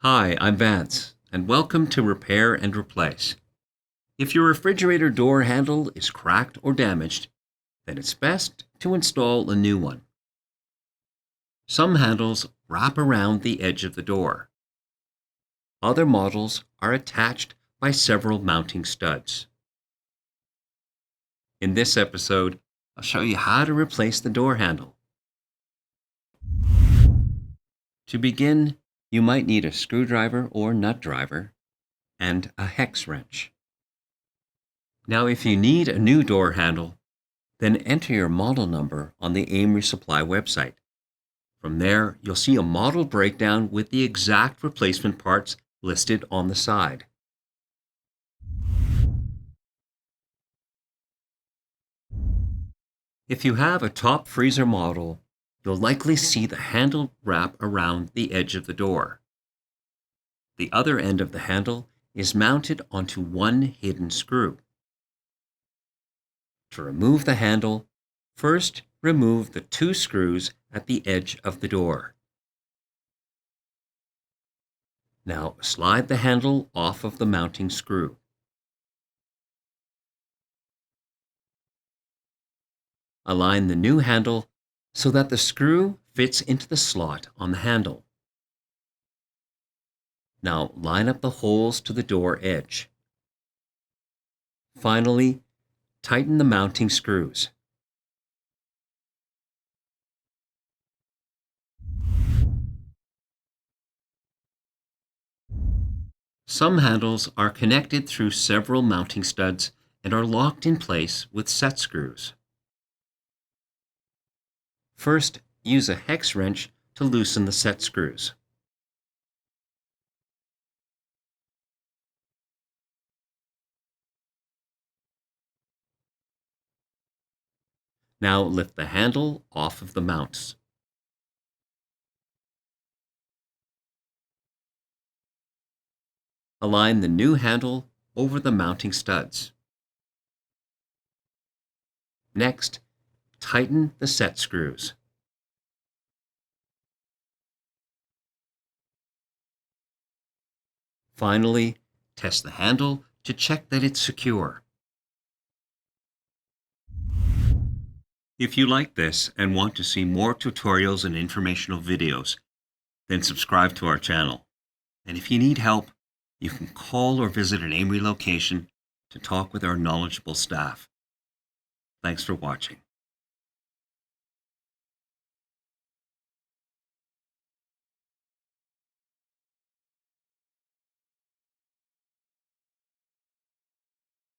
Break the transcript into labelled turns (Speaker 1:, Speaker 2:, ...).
Speaker 1: Hi, I'm Vance, and welcome to Repair and Replace. If your refrigerator door handle is cracked or damaged, then it's best to install a new one. Some handles wrap around the edge of the door. Other models are attached by several mounting studs. In this episode, I'll show you how to replace the door handle. To begin, you might need a screwdriver or nut driver and a hex wrench. Now, if you need a new door handle, then enter your model number on the AMRE Supply website. From there, you'll see a model breakdown with the exact replacement parts listed on the side. If you have a top freezer model, you'll likely see the handle wrap around the edge of the door. The other end of the handle is mounted onto one hidden screw. To remove the handle, first remove the two screws at the edge of the door. Now slide the handle off of the mounting screw. Align the new handle so that the screw fits into the slot on the handle. Now line up the holes to the door edge. Finally, tighten the mounting screws. Some handles are connected through several mounting studs and are locked in place with set screws. First, use a hex wrench to loosen the set screws. Now lift the handle off of the mounts. Align the new handle over the mounting studs. Next, tighten the set screws. Finally, test the handle to check that it's secure. If you like this and want to see more tutorials and informational videos, then subscribe to our channel. And if you need help, you can call or visit an AMRE location to talk with our knowledgeable staff. Thanks for watching.